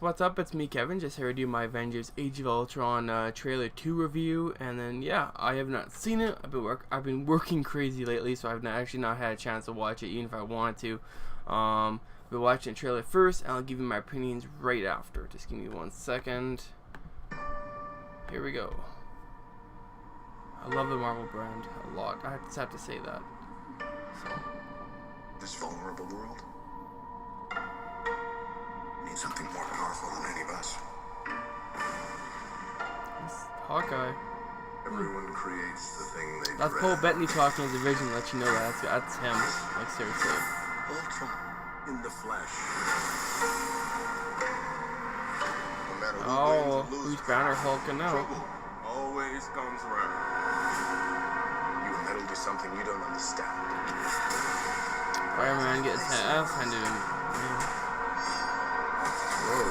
What's up? It's me, Kevin. Just here to do my Avengers: Age of Ultron trailer 2 review, and then yeah, I have not seen it. I've been working crazy lately, so I've not had a chance to watch it, even if I wanted to. We'll watch the trailer first, and I'll give you my opinions right after. Just give me 1 second. Here we go. I love the Marvel brand a lot. I just have to say that. So. This vulnerable world needs something more powerful than any of us. It's Hawkeye. Everyone creates the thing they That's Paul Bettany talking as a vision to let you know that's him. Like, seriously. ULTRON in the flesh. No matter who wins or loses, who's Banner hulking out? trouble always comes around. You are meddled with something you don't understand. Fireman gets his ass handed him. Yeah. Whoa.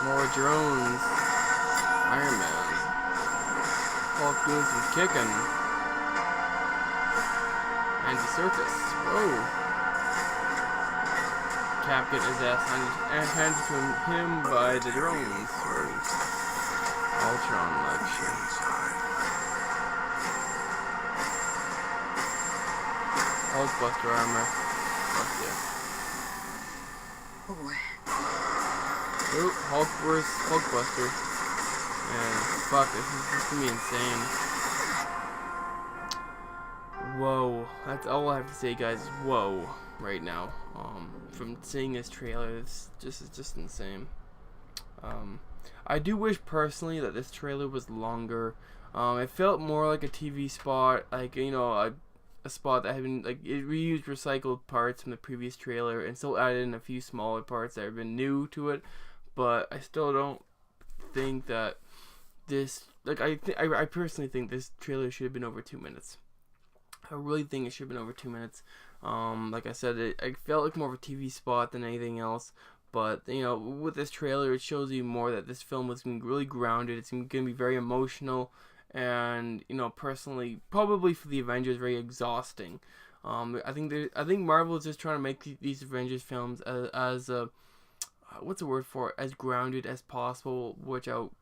More drones. Iron Man. Hulk doing some kicking. Andy Circus. Whoa. Cap getting his ass handed to him by the drones. Ultron like shit. Hulkbuster armor. Fuck yeah. Oh boy. Oop, Hulk vs. Hulkbuster. And fuck, this is gonna be insane. Whoa. That's all I have to say, guys. Whoa. Right now. From seeing this trailer, it's just insane. I do wish personally that this trailer was longer. It felt more like a TV spot, like, you know, a spot that had been, like, it reused recycled parts from the previous trailer and still added in a few smaller parts that have been new to it, but I still don't think that this, like, I personally think this trailer should have been over 2 minutes. I really think it should have been over 2 minutes. Like I said, I felt like more of a TV spot than anything else. But, you know, with this trailer, it shows you more that this film was going to be really grounded. It's going to be very emotional. And, you know, personally, probably for the Avengers, very exhausting. I think Marvel is just trying to make these Avengers films as what's the word for it? As grounded as possible, without,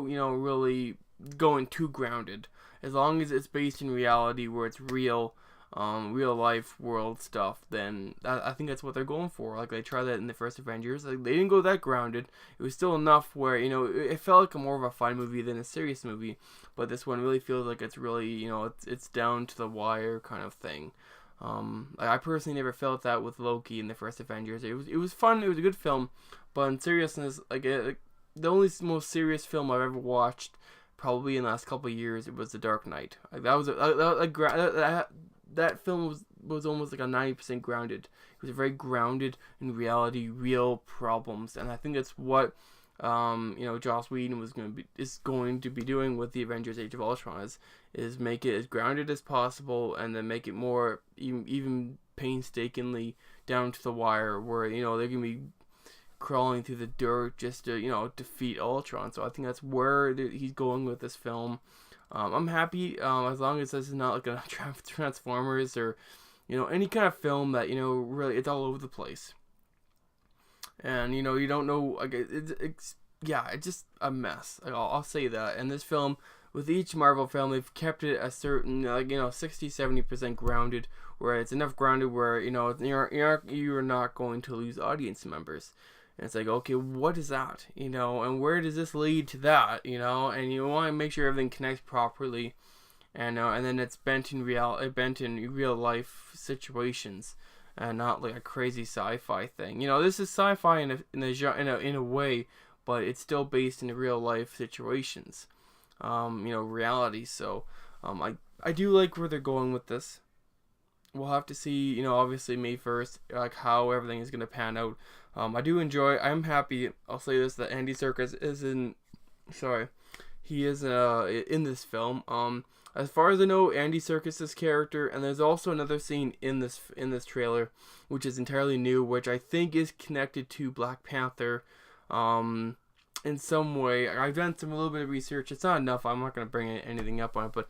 you know, really going too grounded. As long as it's based in reality, where it's real life world stuff, then I think that's what they're going for. Like, they tried that in the first Avengers. Like, they didn't go that grounded. It was still enough where, you know, it felt like more of a fun movie than a serious movie. But this one really feels like it's really, you know, it's down to the wire kind of thing. Like, I personally never felt that with Loki in the first Avengers. It was fun. It was a good film. But in seriousness, the only most serious film I've ever watched, probably in the last couple of years, it was The Dark Knight. Like, that film was almost like a 90% grounded. It was very grounded in reality, real problems, and I think that's what you know, Joss Whedon is going to be doing with the Avengers: Age of Ultron is make it as grounded as possible, and then make it more even painstakingly down to the wire, where, you know, they're gonna be crawling through the dirt just to, you know, defeat Ultron. So I think that's where he's going with this film. I'm happy as long as this is not like a Transformers or, you know, any kind of film that, you know, really it's all over the place. And, you know, you don't know, like, it's just a mess. Like, I'll say that. And this film, with each Marvel film, they've kept it a certain, like, you know, 60-70% grounded, where it's enough grounded where, you know, you're not going to lose audience members. And it's like, okay, what is that? You know, and where does this lead to that? You know, and you want to make sure everything connects properly, and then it's bent in real life situations, and not like a crazy sci-fi thing. You know, this is sci-fi in a way, but it's still based in real life situations. You know, reality. So, I do like where they're going with this. We'll have to see, you know, obviously May 1st, like, how everything is going to pan out. I'm happy, I'll say this, that Andy Serkis he is in this film. As far as I know, Andy Serkis' character, and there's also another scene in this trailer, which is entirely new, which I think is connected to Black Panther, in some way. I've done a little bit of research. It's not enough. I'm not going to bring anything up on it, but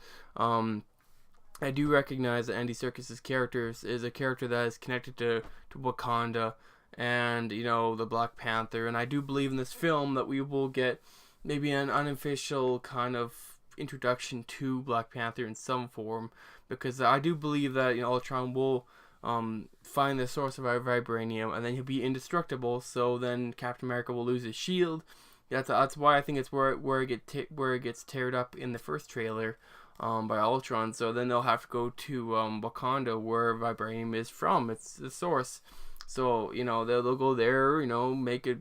I do recognize that Andy Serkis's character is a character that is connected to Wakanda and, you know, the Black Panther. And I do believe in this film that we will get maybe an unofficial kind of introduction to Black Panther in some form, because I do believe that, you know, Ultron will find the source of our vibranium, and then he'll be indestructible. So then Captain America will lose his shield. That's why I think it's where it gets teared up in the first trailer by Ultron. So then they'll have to go to Wakanda, where vibranium is from. It's the source. So, you know, they'll go there, you know, make a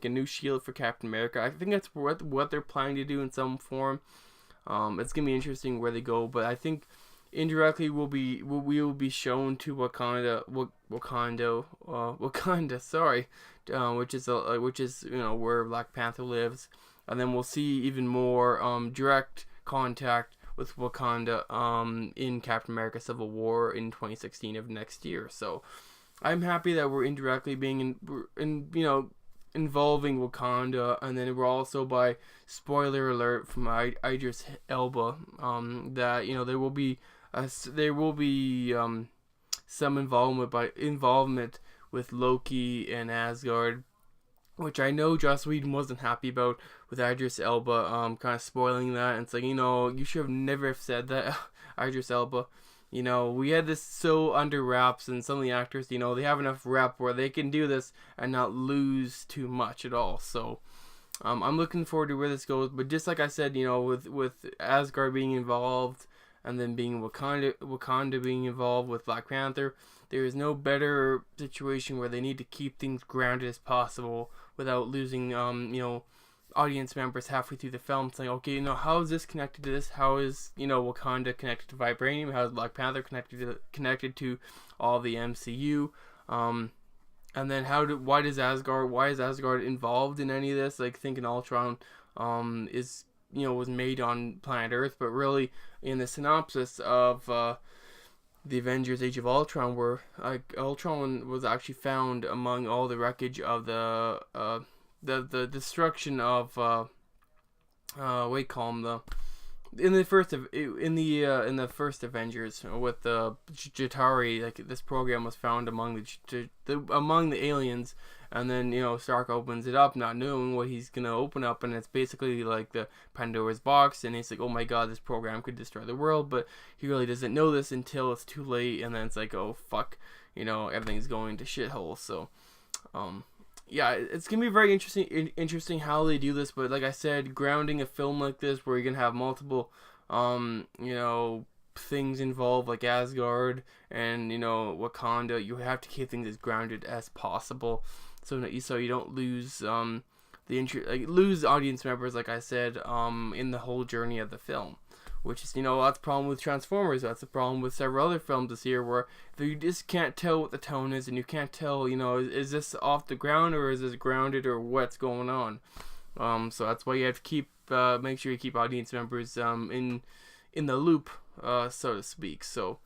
new shield for Captain America. I think that's what they're planning to do in some form. It's gonna be interesting where they go, but I think indirectly we will be shown to Wakanda, sorry, which is you know, where Black Panther lives, and then we'll see even more direct contact with Wakanda in Captain America: Civil War in 2016 of next year. So I'm happy that we're indirectly being you know, involving Wakanda, and then we're also, by spoiler alert from Idris Elba, that, you know, there will be some involvement with Loki and Asgard, which I know Joss Whedon wasn't happy about, with Idris Elba kind of spoiling that. And it's like, you know, you should have never said that, Idris Elba. You know, we had this so under wraps, and some of the actors, you know, they have enough rep where they can do this and not lose too much at all. So I'm looking forward to where this goes. But just like I said, you know, with Asgard being involved, and then being Wakanda being involved with Black Panther, there is no better situation where they need to keep things grounded as possible without losing, you know, audience members halfway through the film, saying, okay, you know, how is this connected to this? How is, you know, Wakanda connected to vibranium? How is Black Panther connected to all the MCU? And then why is Asgard involved in any of this? Like, thinking Ultron is, you know, was made on planet Earth, but really in the synopsis of the Avengers: Age of Ultron, where Ultron was actually found among all the wreckage of the destruction of what do you call them, in the first Avengers with the Jatari. Like, this program was found among the aliens, and then, you know, Stark opens it up not knowing what he's gonna open up, and it's basically like the Pandora's box, and he's like, oh my god, this program could destroy the world, but he really doesn't know this until it's too late, and then it's like, oh fuck, you know, everything's going to shithole. So yeah, it's gonna be very interesting how they do this. But like I said, grounding a film like this, where you're gonna have multiple you know, things involved, like Asgard and, you know, Wakanda, you have to keep things as grounded as possible, so you don't lose lose audience members, like I said, in the whole journey of the film. Which is, you know, that's the problem with Transformers. That's the problem with several other films this year, where you just can't tell what the tone is, and you can't tell, you know, is this off the ground, or is this grounded, or what's going on. So that's why you have to keep make sure you keep audience members in the loop, so to speak. So,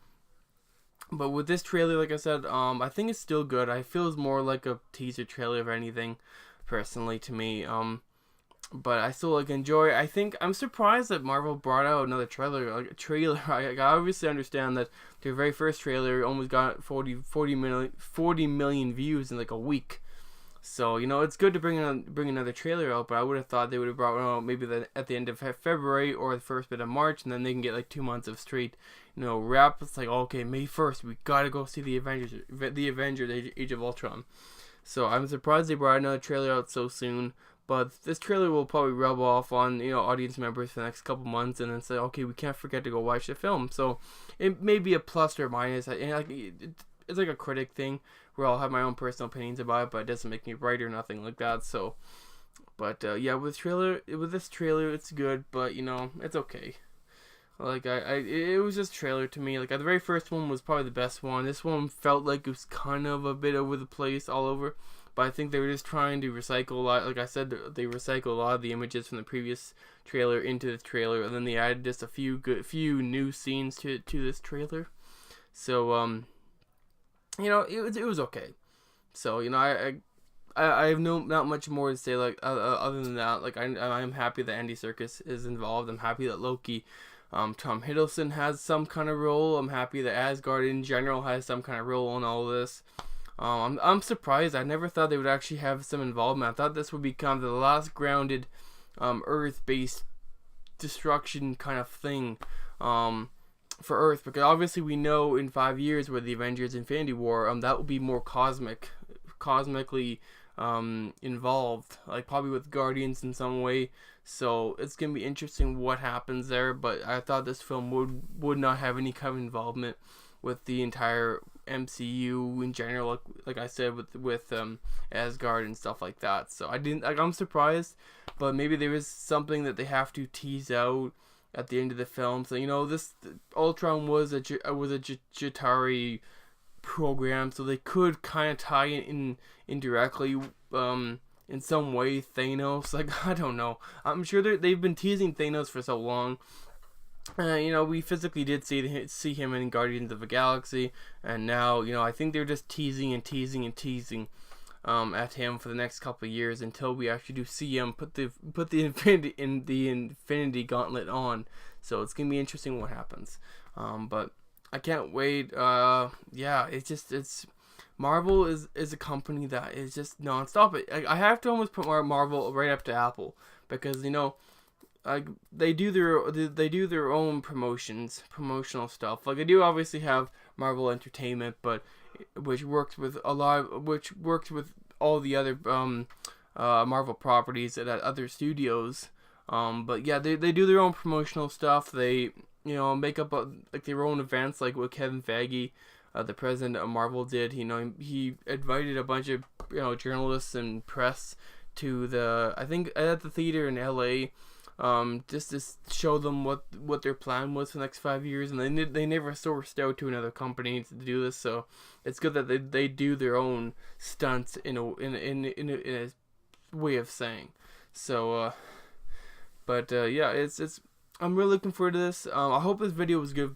but with this trailer, like I said, I think it's still good. I feel it's more like a teaser trailer of anything, personally, to me. But I still enjoy it. I think I'm surprised that Marvel brought out another trailer. I obviously understand that their very first trailer almost got 40 million views in like a week. So, you know, it's good to bring another trailer out, but I would have thought they would have brought one out maybe at the end of February or the first bit of March, and then they can get like 2 months of straight, you know, wrap. It's like, okay, May 1st, we gotta go see the Avengers Age of Ultron. So I'm surprised they brought another trailer out so soon. But this trailer will probably rub off on, you know, audience members for the next couple months, and then say, okay, we can't forget to go watch the film. So it may be a plus or minus. And it's like a critic thing, where I'll have my own personal opinions about it, but it doesn't make me right or nothing like that. So, but yeah, with this trailer, it's good, but, you know, it's okay. Like, it was just a trailer to me. Like, the very first one was probably the best one. This one felt like it was kind of a bit over the place, all over. But I think they were just trying to recycle a lot. Like I said, they recycled a lot of the images from the previous trailer into the trailer, and then they added just a few new scenes to this trailer. So you know, it was okay. So, you know, I have not much more to say, like, other than that. Like, I'm happy that Andy Serkis is involved. I'm happy that Loki Tom Hiddleston has some kind of role. I'm happy that Asgard in general has some kind of role in all this. I'm surprised. I never thought they would actually have some involvement. I thought this would be kind of the last grounded Earth-based destruction kind of thing for Earth, because obviously we know in 5 years with the Avengers Infinity War, that will be more cosmically involved, like probably with Guardians in some way. So it's gonna be interesting what happens there. But I thought this film would not have any kind of involvement with the entire MCU in general, like I said, with Asgard and stuff like that. So I'm surprised, but maybe there is something that they have to tease out at the end of the film. So this Ultron was a Chitauri program, so they could kind of tie it in indirectly in some way. Thanos, like, I don't know. I'm sure they've been teasing Thanos for so long. We physically did see him in Guardians of the Galaxy, and now I think they're just teasing and teasing and teasing at him for the next couple of years until we actually do see him put the Infinity Gauntlet on. So it's gonna be interesting what happens. But I can't wait. It's Marvel is a company that is just nonstop. I have to almost put Marvel right up to Apple, because like they do their own promotional stuff. Like, they do obviously have Marvel Entertainment, but which works with all the other Marvel properties at other studios. But yeah, they do their own promotional stuff. They make up like their own events, like what Kevin Feige, the president of Marvel, did. He invited a bunch of journalists and press to I think at the theater in LA, just to show them what their plan was for the next 5 years, and they never sourced out to another company to do this. So it's good that they do their own stunts in a way of saying. So yeah, it's I'm really looking forward to this. I hope this video was good.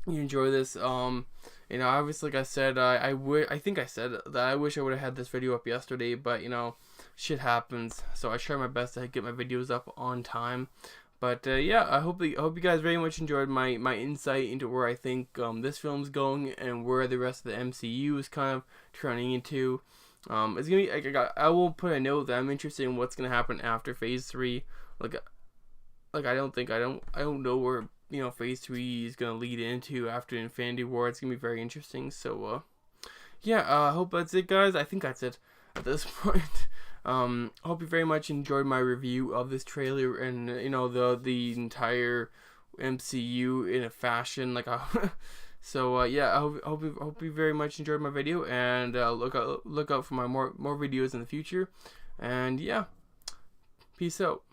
You enjoy this. Obviously, like I said, I think I said that I wish I would have had this video up yesterday, but shit happens. So I try my best to get my videos up on time. But yeah, I hope you guys very much enjoyed my insight into where I think this film's going and where the rest of the MCU is kind of turning into. It's gonna be I will put a note that I'm interested in what's gonna happen after Phase 3. Like I don't know where Phase 3 is gonna lead into after Infinity War. It's gonna be very interesting. So yeah, I hope that's it, guys. I think that's it at this point. Hope you very much enjoyed my review of this trailer and the entire MCU in a fashion so yeah, I hope you very much enjoyed my video, and look out for my more videos in the future. And yeah, peace out.